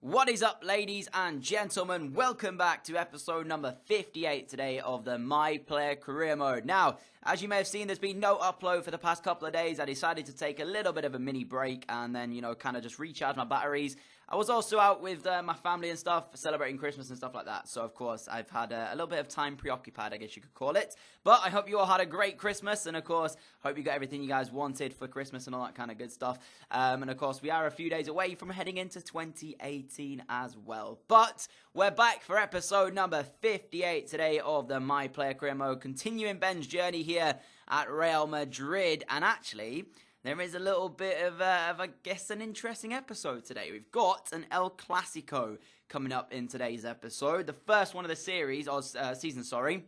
What is up, ladies and gentlemen? Welcome back to episode number 58 today of the My Player Career Mode. Now, as you may have seen, there's been no upload for the past couple of days. I decided to take a little bit of a mini break and then, kind of just recharge my batteries. I was also out with my family and stuff, celebrating Christmas and stuff like that. So, of course, I've had a little bit of time preoccupied, I guess you could call it. But I hope you all had a great Christmas. And, of course, hope you got everything you guys wanted for Christmas and all that kind of good stuff. And, of course, we are a few days away from heading into 2018 as well. But we're back for episode number 58 today of the My Player Career Mode. Continuing Ben's journey here at Real Madrid. And, actually, there is a little bit of I guess, an interesting episode today. We've got an El Clasico coming up in today's episode. The first one of the series, or season, sorry.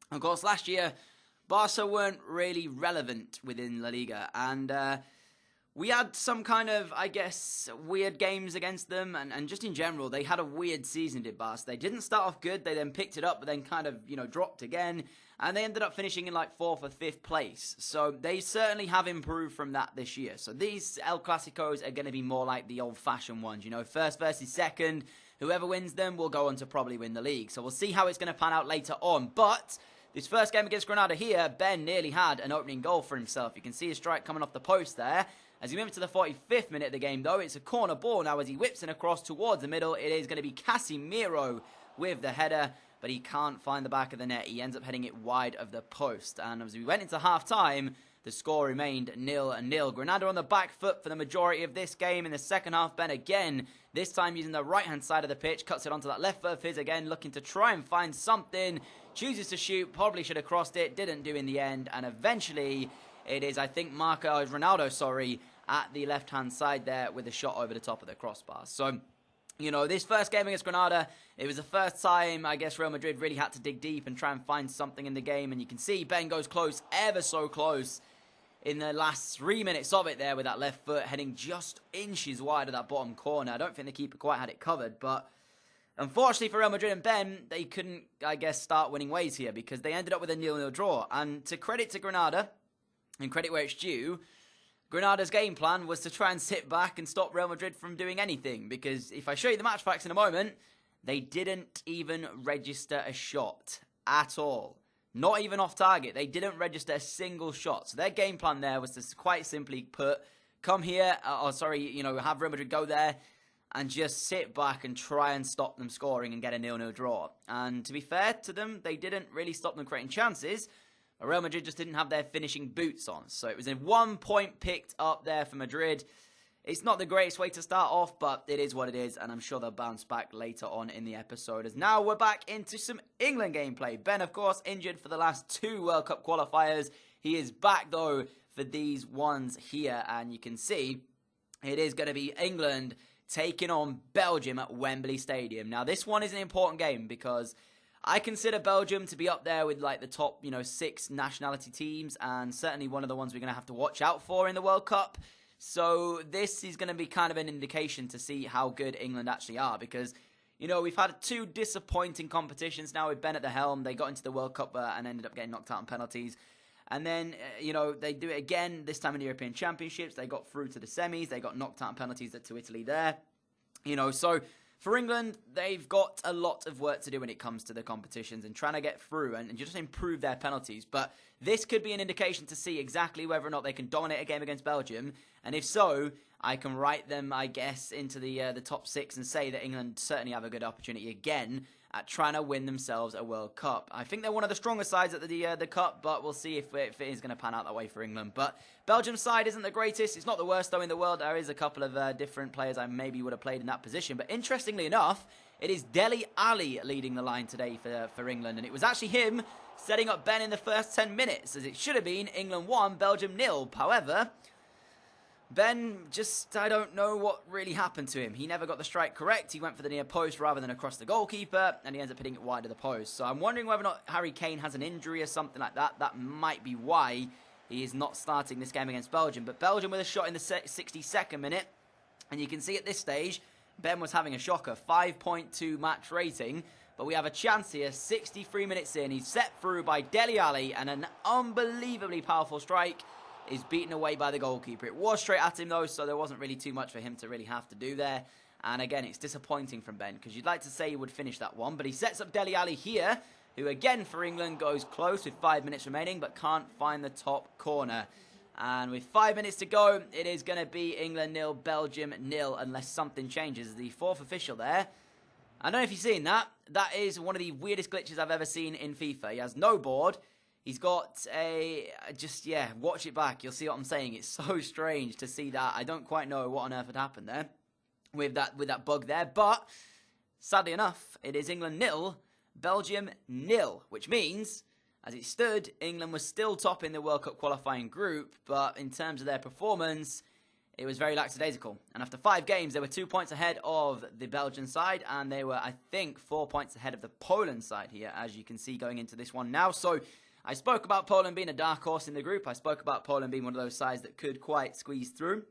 Of course, last year, Barca weren't really relevant within La Liga. And we had some kind of, I guess, weird games against them. And just in general, they had a weird season, did Barca. They didn't start off good. They then picked it up, but then kind of, dropped again. And they ended up finishing in like 4th or 5th place. So they certainly have improved from that this year. So these El Clasicos are going to be more like the old-fashioned ones. First versus second. Whoever wins them will go on to probably win the league. So we'll see how it's going to pan out later on. But this first game against Granada here, Ben nearly had an opening goal for himself. You can see a strike coming off the post there. As he moves to the 45th minute of the game, though, it's a corner ball. Now, as he whips it across towards the middle, it is going to be Casemiro with the header. But he can't find the back of the net. He ends up heading it wide of the post. And as we went into half-time, the score remained 0-0. Granada on the back foot for the majority of this game. In the second half, Ben again, this time using the right-hand side of the pitch, cuts it onto that left foot of his again, looking to try and find something. Chooses to shoot, probably should have crossed it, didn't do in the end. And eventually, it is, I think, Ronaldo, at the left-hand side there with a shot over the top of the crossbar. So, this first game against Granada, it was the first time, I guess, Real Madrid really had to dig deep and try and find something in the game. And you can see Ben goes close, ever so close, in the last 3 minutes of it there with that left foot, heading just inches wide of that bottom corner. I don't think the keeper quite had it covered, but unfortunately for Real Madrid and Ben, they couldn't, I guess, start winning ways here because they ended up with a 0-0 draw. And to credit to Granada, and credit where it's due, Granada's game plan was to try and sit back and stop Real Madrid from doing anything. Because if I show you the match facts in a moment, they didn't even register a shot at all. Not even off target. They didn't register a single shot. So their game plan there was to quite simply have Real Madrid go there and just sit back and try and stop them scoring and get a 0-0 draw. And to be fair to them, they didn't really stop them creating chances. Real Madrid just didn't have their finishing boots on. So it was a 1 point picked up there for Madrid. It's not the greatest way to start off, but it is what it is. And I'm sure they'll bounce back later on in the episode. As now we're back into some England gameplay. Ben, of course, injured for the last 2 World Cup qualifiers. He is back, though, for these ones here. And you can see it is going to be England taking on Belgium at Wembley Stadium. Now, this one is an important game because I consider Belgium to be up there with like the top, 6 nationality teams and certainly one of the ones we're going to have to watch out for in the World Cup. So this is going to be kind of an indication to see how good England actually are because, we've had 2 disappointing competitions now with Ben at the helm. They got into the World Cup and ended up getting knocked out on penalties. And then, they do it again, this time in the European Championships. They got through to the semis. They got knocked out on penalties to Italy there. So for England, they've got a lot of work to do when it comes to the competitions and trying to get through and just improve their penalties. But this could be an indication to see exactly whether or not they can dominate a game against Belgium. And if so, I can write them, I guess, into the top 6 and say that England certainly have a good opportunity again at trying to win themselves a World Cup. I think they're one of the stronger sides at the Cup, but we'll see if it is going to pan out that way for England. But Belgium's side isn't the greatest. It's not the worst, though, in the world. There is a couple of different players I maybe would have played in that position. But interestingly enough, it is Dele Alli leading the line today for England. And it was actually him setting up Ben in the first 10 minutes, as it should have been England 1, Belgium 0. However, Ben I don't know what really happened to him. He never got the strike correct. He went for the near post rather than across the goalkeeper, and he ends up hitting it wide of the post. So I'm wondering whether or not Harry Kane has an injury or something like that. That might be why he is not starting this game against Belgium. But Belgium with a shot in the 62nd minute, and you can see at this stage, Ben was having a shocker, 5.2 match rating. But we have a chance here, 63 minutes in. He's set through by Dele Alli, and an unbelievably powerful strike is beaten away by the goalkeeper. It was straight at him, though, so there wasn't really too much for him to really have to do there. And again, it's disappointing from Ben, because you'd like to say he would finish that one. But he sets up Dele Alli here, who again for England goes close with 5 minutes remaining, but can't find the top corner. And with 5 minutes to go, it is going to be England 0, Belgium 0, unless something changes. The fourth official there. I don't know if you've seen that. That is one of the weirdest glitches I've ever seen in FIFA. He has no board. He's got a... watch it back. You'll see what I'm saying. It's so strange to see that. I don't quite know what on earth had happened there with that bug there. But, sadly enough, it is England 0, Belgium 0, which means, as it stood, England was still top in the World Cup qualifying group, but in terms of their performance, it was very lackadaisical. And after 5 games, they were 2 points ahead of the Belgian side, and they were, I think, 4 points ahead of the Poland side here, as you can see going into this one now. So, I spoke about Poland being a dark horse in the group. I spoke about Poland being one of those sides that could quite squeeze through,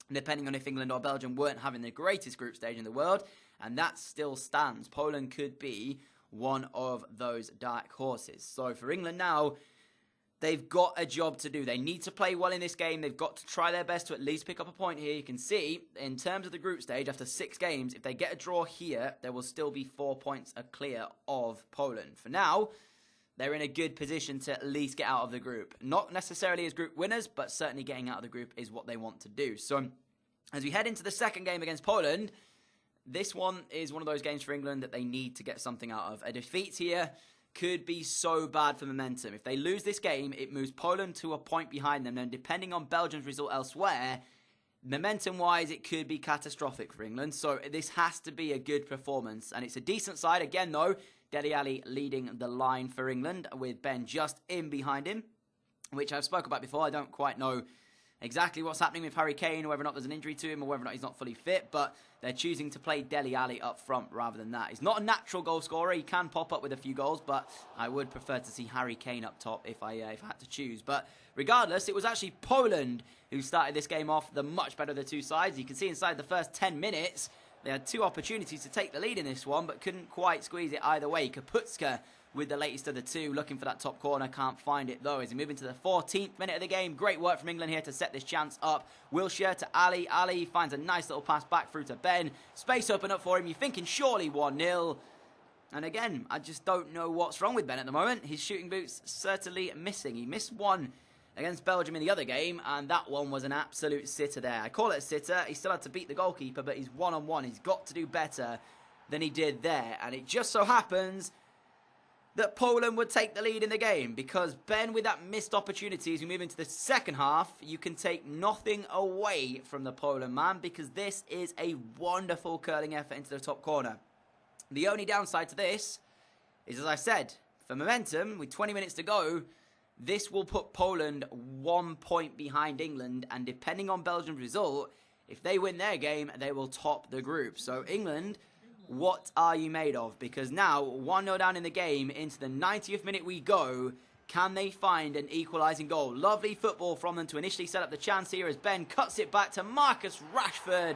depending on if England or Belgium weren't having the greatest group stage in the world, and that still stands. Poland could be one of those dark horses. So for England now, they've got a job to do. They need to play well in this game. They've got to try their best to at least pick up a point here. You can see, in terms of the group stage, after 6 games, if they get a draw here, there will still be 4 points clear of Poland. For now, they're in a good position to at least get out of the group. Not necessarily as group winners, but certainly getting out of the group is what they want to do. So, as we head into the second game against Poland, this one is one of those games for England that they need to get something out of. A defeat here could be so bad for momentum. If they lose this game, it moves Poland to a point behind them. And depending on Belgium's result elsewhere, momentum-wise, it could be catastrophic for England. So this has to be a good performance. And it's a decent side. Again, though, Dele Alli leading the line for England with Ben just in behind him, which I've spoken about before. I don't quite know exactly what's happening with Harry Kane, whether or not there's an injury to him or whether or not he's not fully fit, but they're choosing to play Dele Alli up front rather than that. He's not a natural goal scorer. He can pop up with a few goals, but I would prefer to see Harry Kane up top if I had to choose. But regardless, it was actually Poland who started this game off the much better of the two sides. You can see inside the first 10 minutes, they had 2 opportunities to take the lead in this one, but couldn't quite squeeze it either way. Kaputska with the latest of the 2, looking for that top corner, can't find it though. As we move into the 14th minute of the game, great work from England here to set this chance up. Wilshere to Ali. Ali finds a nice little pass back through to Ben. Space open up for him. You're thinking surely 1-0. And again, I just don't know what's wrong with Ben at the moment. His shooting boots certainly missing. He missed one against Belgium in the other game, and that one was an absolute sitter there. I call it a sitter. He still had to beat the goalkeeper, but he's one-on-one. He's got to do better than he did there. And it just so happens that Poland would take the lead in the game, because Ben, with that missed opportunity, as we move into the second half, you can take nothing away from the Poland man, because this is a wonderful curling effort into the top corner. The only downside to this is, as I said, for momentum, with 20 minutes to go, this will put Poland 1 point behind England, and depending on Belgium's result, if they win their game, they will top the group. So England, what are you made of? Because now, 1-0 down in the game, into the 90th minute we go. Can they find an equalising goal? Lovely football from them to initially set up the chance here as Ben cuts it back to Marcus Rashford.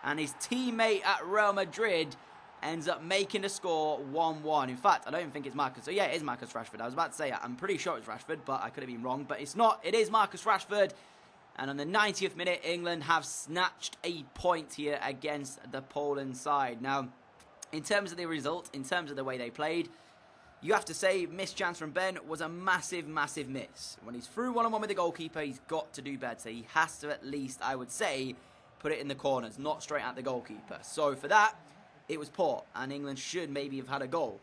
And his teammate at Real Madrid ends up making the score 1-1. In fact, I don't even think it's Marcus. So yeah, it is Marcus Rashford. I was about to say, I'm pretty sure it's Rashford, but I could have been wrong. But it's not. It is Marcus Rashford. And on the 90th minute, England have snatched a point here against the Poland side. Now, in terms of the result, in terms of the way they played, you have to say missed chance from Ben was a massive, massive miss. When he's through one-on-one with the goalkeeper, he's got to do better. He has to at least, I would say, put it in the corners, not straight at the goalkeeper. So for that, it was poor, and England should maybe have had a goal.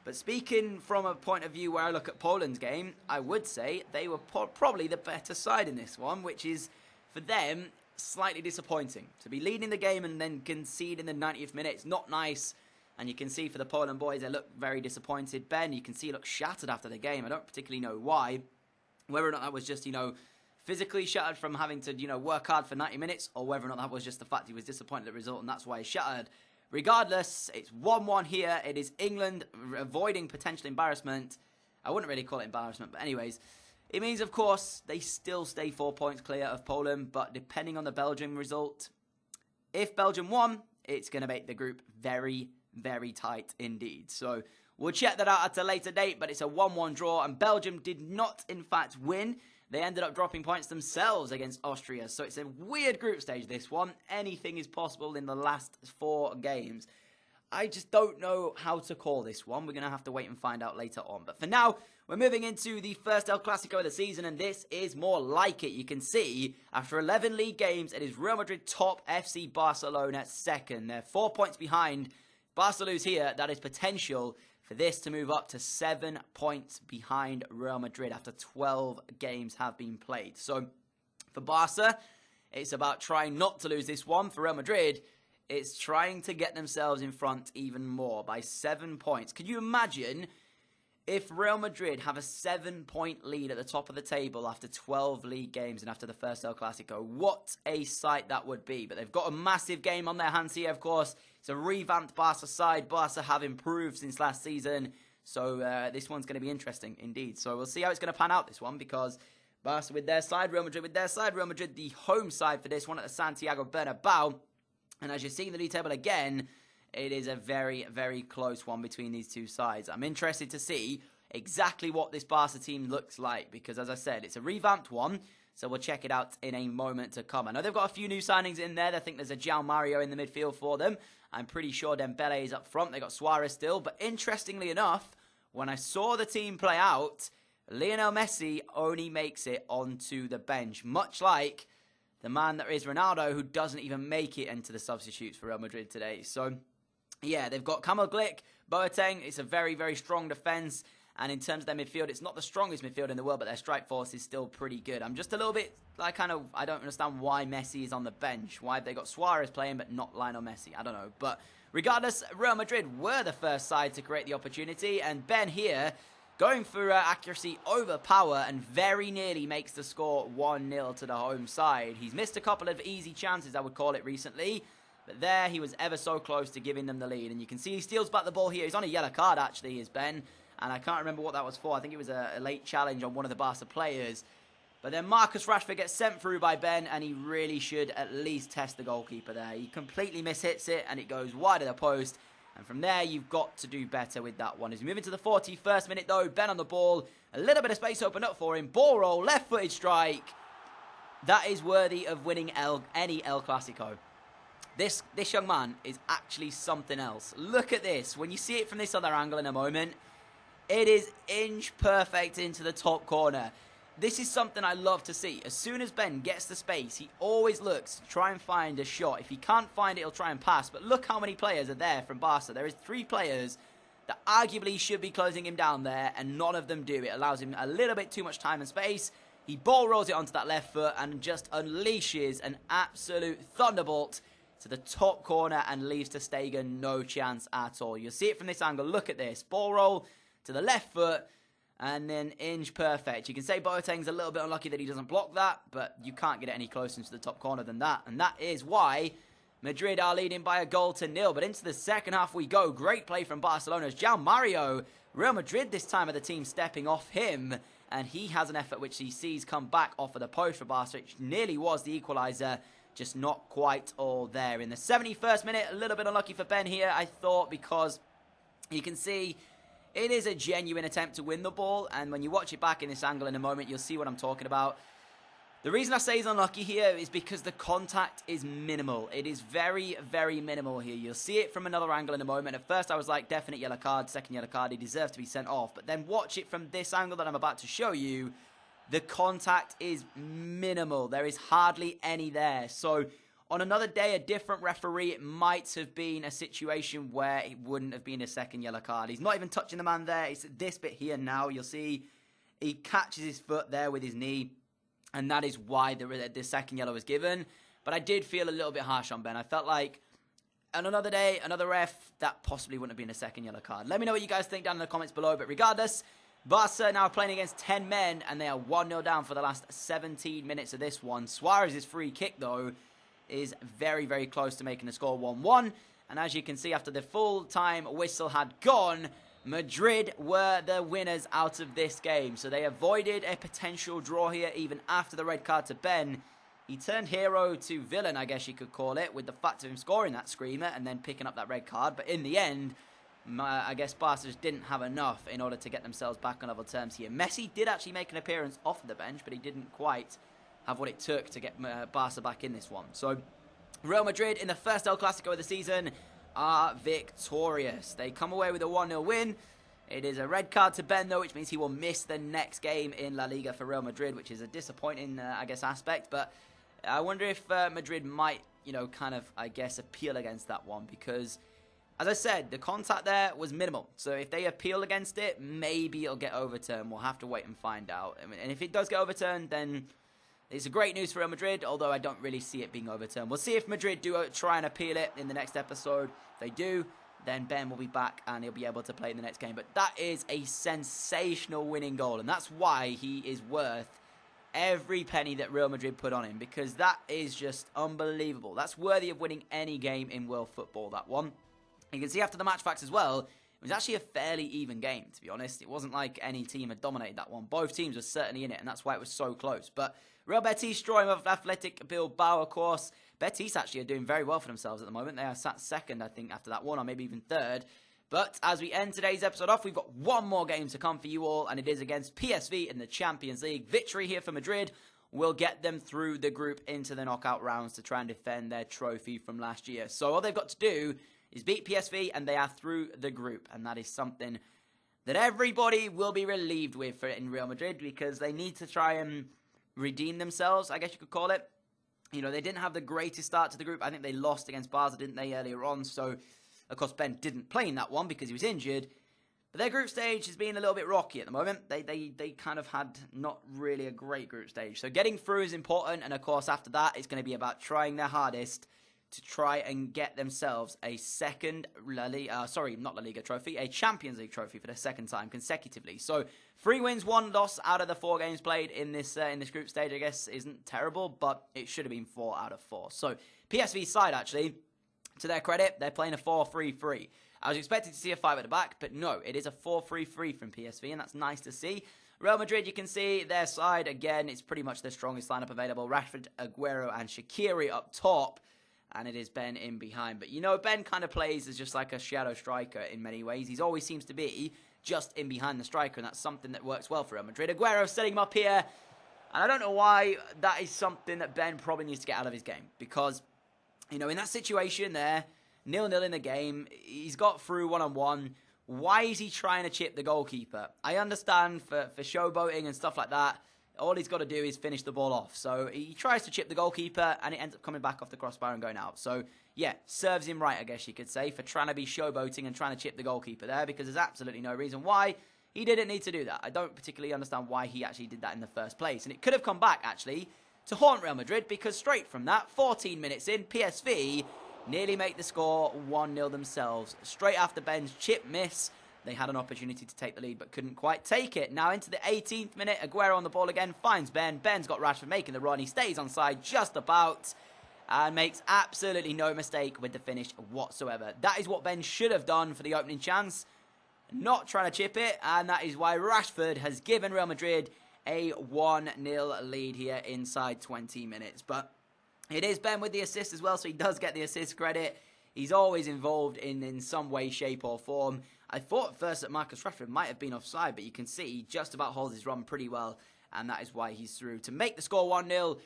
But speaking from a point of view where I look at Poland's game, I would say they were probably the better side in this one, which is, for them, slightly disappointing. To be leading the game and then concede in the 90th minute, it's not nice. And you can see for the Poland boys, they look very disappointed. Ben, you can see, look shattered after the game. I don't particularly know why. Whether or not that was just, physically shattered from having to, work hard for 90 minutes, or whether or not that was just the fact he was disappointed at the result and that's why he shattered. Regardless, it's 1-1 here. It is England avoiding potential embarrassment. I wouldn't really call it embarrassment, but anyways, it means, of course, they still stay 4 points clear of Poland, but depending on the Belgium result, if Belgium won, it's going to make the group very, very tight indeed. So we'll check that out at a later date, but it's a 1-1 draw, and Belgium did not, in fact, win they ended up dropping points themselves against Austria. So it's a weird group stage, this one. Anything is possible in the last 4 games. I just don't know how to call this one. We're going to have to wait and find out later on. But for now, we're moving into the first El Clasico of the season, and this is more like it. You can see, after 11 league games, it is Real Madrid top, FC Barcelona second. They're 4 points behind. Barcelona's here. That is potential for this to move up to 7 points behind Real Madrid after 12 games have been played. So, for Barca, it's about trying not to lose this one. For Real Madrid, it's trying to get themselves in front even more by 7 points. Could you imagine if Real Madrid have a 7-point lead at the top of the table after 12 league games and after the first El Clasico? What a sight that would be. But they've got a massive game on their hands here, of course. It's a revamped Barca side. Barca have improved since last season. So this one's going to be interesting indeed. So we'll see how it's going to pan out, this one, because Barca with their side, Real Madrid with their side. Real Madrid the home side for this one at the Santiago Bernabeu. And as you see in the league table again, it is a very, very close one between these two sides. I'm interested to see exactly what this Barca team looks like because, as I said, it's a revamped one. So we'll check it out in a moment to come. I know they've got a few new signings in there. I think there's a João Mario in the midfield for them. I'm pretty sure Dembele is up front. They got Suarez still. But interestingly enough, when I saw the team play out, Lionel Messi only makes it onto the bench, much like the man that is Ronaldo, who doesn't even make it into the substitutes for Real Madrid today. So, yeah, they've got Kamal Glick, Boateng. It's a very, very strong defence. And in terms of their midfield, it's not the strongest midfield in the world, but their strike force is still pretty good. I'm just a little bit, I don't understand why Messi is on the bench. Why have they got Suarez playing, but not Lionel Messi? I don't know. But regardless, Real Madrid were the first side to create the opportunity. And Ben here, going for accuracy over power, and very nearly makes the score 1-0 to the home side. He's missed a couple of easy chances, I would call it, recently. But there, he was ever so close to giving them the lead. And you can see he steals back the ball here. He's on a yellow card, actually, is Ben. And I can't remember what that was for. I think it was a late challenge on one of the Barca players. But then Marcus Rashford gets sent through by Ben, and he really should at least test the goalkeeper there. He completely mishits it, and it goes wide of the post. And from there, you've got to do better with that one. As we move into the 41st minute, though, Ben on the ball. A little bit of space opened up for him. Ball roll, left-footed strike. That is worthy of winning any El Clasico. This young man is actually something else. Look at this. When you see it from this other angle in a moment, it is inch perfect into the top corner. This is something I love to see. As soon as Ben gets the space, he always looks to try and find a shot. If he can't find it, he'll try and pass. But look how many players are there from Barca. There is 3 players that arguably should be closing him down there, and none of them do. It allows him a little bit too much time and space. He ball rolls it onto that left foot and just unleashes an absolute thunderbolt to the top corner and leaves ter Stegen no chance at all. You'll see it from this angle. Look at this. Ball roll to the left foot, and then inch perfect. You can say Boateng's a little bit unlucky that he doesn't block that, but you can't get it any closer into the top corner than that. And that is why Madrid are leading by a goal to 0. But into the second half we go. Great play from Barcelona's João Mario. Real Madrid this time of the team stepping off him, and he has an effort which he sees come back off of the post for Barca, which nearly was the equaliser, just not quite all there. In the 71st minute, a little bit unlucky for Ben here, I thought, because you can see it is a genuine attempt to win the ball, and when you watch it back in this angle in a moment, you'll see what I'm talking about. The reason I say he's unlucky here is because the contact is minimal. It is very, very minimal here. You'll see it from another angle in a moment. At first, I was like, definite yellow card, second yellow card. He deserves to be sent off. But then watch it from this angle that I'm about to show you. The contact is minimal. There is hardly any there. So on another day, a different referee, it might have been a situation where it wouldn't have been a second yellow card. He's not even touching the man there. It's this bit here now. You'll see he catches his foot there with his knee, and that is why the second yellow was given. But I did feel a little bit harsh on Ben. I felt like on another day, another ref, that possibly wouldn't have been a second yellow card. Let me know what you guys think down in the comments below. But regardless, Barca now playing against 10 men, and they are 1-0 down for the last 17 minutes of this one. Suarez's free kick, though, is very, very close to making the score 1-1. And as you can see, after the full-time whistle had gone, Madrid were the winners out of this game. So they avoided a potential draw here, even after the red card to Ben. He turned hero to villain, I guess you could call it, with the fact of him scoring that screamer and then picking up that red card. But in the end, I guess Barca just didn't have enough in order to get themselves back on level terms here. Messi did actually make an appearance off the bench, but he didn't quite have what it took to get Barca back in this one. So Real Madrid in the first El Clasico of the season are victorious. They come away with a 1-0 win. It is a red card to Ben, though, which means he will miss the next game in La Liga for Real Madrid, which is a disappointing, I guess, aspect. But I wonder if Madrid might, kind of, I guess, appeal against that one because, as I said, the contact there was minimal. So if they appeal against it, maybe it'll get overturned. We'll have to wait and find out. And if it does get overturned, then it's a great news for Real Madrid, although I don't really see it being overturned. We'll see if Madrid do try and appeal it in the next episode. If they do, then Ben will be back and he'll be able to play in the next game. But that is a sensational winning goal, and that's why he is worth every penny that Real Madrid put on him, because that is just unbelievable. That's worthy of winning any game in world football, that one. You can see after the match facts as well, it was actually a fairly even game, to be honest. It wasn't like any team had dominated that one. Both teams were certainly in it, and that's why it was so close. But Real Betis drawing with Athletic Bilbao, of course. Betis actually are doing very well for themselves at the moment. They are sat second, I think, after that one, or maybe even third. But as we end today's episode off, we've got one more game to come for you all, and it is against PSV in the Champions League. Victory here for Madrid will get them through the group into the knockout rounds to try and defend their trophy from last year. So all they've got to do is beat PSV, and they are through the group. And that is something that everybody will be relieved with in Real Madrid, because they need to try and redeem themselves, I guess you could call it. They didn't have the greatest start to the group. I think they lost against Barca, didn't they, earlier on? So, of course, Ben didn't play in that one because he was injured. But their group stage has been a little bit rocky at the moment. They kind of had not really a great group stage. So getting through is important. And, of course, after that, it's going to be about trying their hardest to try and get themselves a second a Champions League trophy for the second time consecutively. So 3 wins, 1 loss out of the 4 games played in this group stage, I guess, isn't terrible, but it should have been 4 out of 4. So PSV's side, actually, to their credit, they're playing a 4-3-3. I was expecting to see a 5 at the back, but no, it is a 4-3-3 from PSV, and that's nice to see. Real Madrid, you can see their side, again, it's pretty much the strongest lineup available. Rashford, Aguero, and Shaqiri up top. And it is Ben in behind. But, Ben kind of plays as just like a shadow striker in many ways. He always seems to be just in behind the striker, and that's something that works well for Real Madrid. Aguero setting him up here. And I don't know why that is something that Ben probably needs to get out of his game. Because, in that situation there, 0-0 in the game, he's got through one-on-one. Why is he trying to chip the goalkeeper? I understand for showboating and stuff like that, all he's got to do is finish the ball off. So he tries to chip the goalkeeper, and it ends up coming back off the crossbar and going out. So, yeah, serves him right, I guess you could say, for trying to be showboating and trying to chip the goalkeeper there, because there's absolutely no reason why he didn't need to do that. I don't particularly understand why he actually did that in the first place. And it could have come back, actually, to haunt Real Madrid, because straight from that, 14 minutes in, PSV nearly make the score 1-0 themselves. Straight after Ben's chip miss, they had an opportunity to take the lead, but couldn't quite take it. Now into the 18th minute, Aguero on the ball again, finds Ben. Ben's got Rashford making the run. He stays onside just about and makes absolutely no mistake with the finish whatsoever. That is what Ben should have done for the opening chance, not trying to chip it, and that is why Rashford has given Real Madrid a 1-0 lead here inside 20 minutes. But it is Ben with the assist as well, so he does get the assist credit. He's always involved in some way, shape, or form. I thought at first that Marcus Rashford might have been offside, but you can see he just about holds his run pretty well, and that is why he's through to make the score 1-0.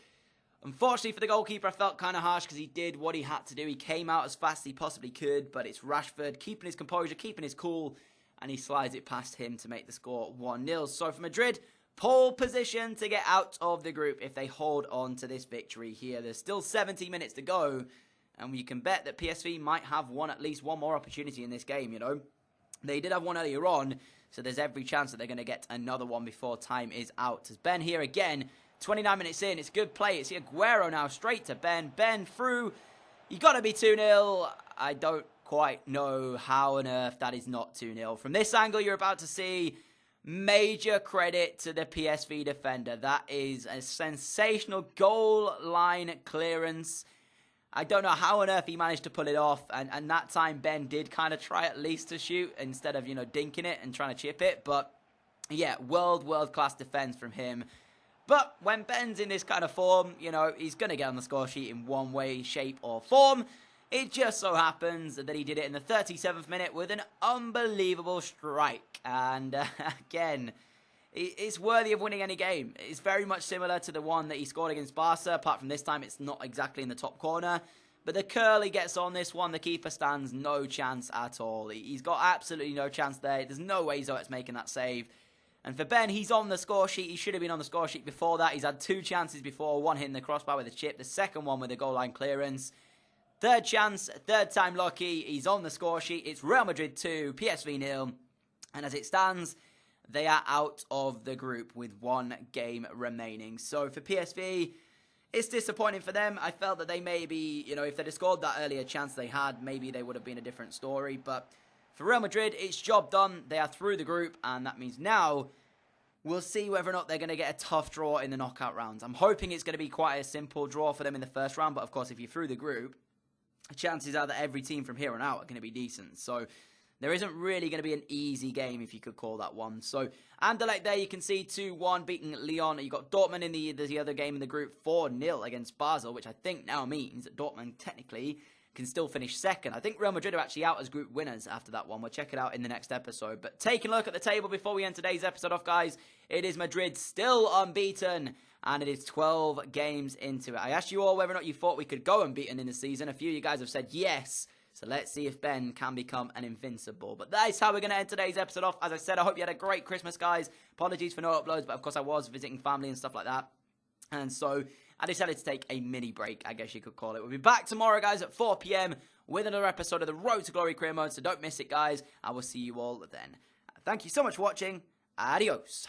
Unfortunately for the goalkeeper, I felt kind of harsh because he did what he had to do. He came out as fast as he possibly could, but it's Rashford keeping his composure, keeping his cool, and he slides it past him to make the score 1-0. So for Madrid, pole position to get out of the group if they hold on to this victory here. There's still 70 minutes to go, and you can bet that PSV might have at least one more opportunity in this game, They did have one earlier on, so there's every chance that they're going to get another one before time is out. As Ben here again, 29 minutes in, it's good play. It's Aguero now, straight to Ben. Ben through. You got to be 2-0. I don't quite know how on earth that is not 2-0. From this angle, you're about to see major credit to the PSV defender. That is a sensational goal line clearance. I don't know how on earth he managed to pull it off, and that time Ben did kind of try at least to shoot instead of, dinking it and trying to chip it, but yeah, world-class defense from him. But when Ben's in this kind of form, he's going to get on the score sheet in one way, shape, or form. It just so happens that he did it in the 37th minute with an unbelievable strike. And again, it's worthy of winning any game. It's very much similar to the one that he scored against Barca, apart from this time it's not exactly in the top corner. But the curl he gets on this one, the keeper stands no chance at all. He's got absolutely no chance there. There's no way Zoet's making that save. And for Ben, he's on the score sheet. He should have been on the score sheet before that. He's had 2 chances before, one hitting the crossbar with a chip, the second one with a goal line clearance. Third chance, third time lucky. He's on the score sheet. It's Real Madrid 2, PSV 0. And as it stands, they are out of the group with 1 game remaining. So for PSV, it's disappointing for them. I felt that they maybe, if they'd have scored that earlier chance they had, maybe they would have been a different story. But for Real Madrid, it's job done. They are through the group, and that means now we'll see whether or not they're going to get a tough draw in the knockout rounds. I'm hoping it's going to be quite a simple draw for them in the first round, but of course, if you're through the group, the chances are that every team from here on out are going to be decent. So there isn't really going to be an easy game, if you could call that one. So, Anderlecht there, you can see 2-1 beating Lyon. You got Dortmund in the other game in the group, 4-0 against Basel, which I think now means that Dortmund technically can still finish second. I think Real Madrid are actually out as group winners after that one. We'll check it out in the next episode. But taking a look at the table before we end today's episode off, guys, it is Madrid still unbeaten, and it is 12 games into it. I asked you all whether or not you thought we could go unbeaten in the season. A few of you guys have said yes. So let's see if Ben can become an invincible. But that is how we're going to end today's episode off. As I said, I hope you had a great Christmas, guys. Apologies for no uploads, but of course I was visiting family and stuff like that. And so I decided to take a mini break, I guess you could call it. We'll be back tomorrow, guys, at 4 p.m. with another episode of the Road to Glory Career Mode. So don't miss it, guys. I will see you all then. Thank you so much for watching. Adios.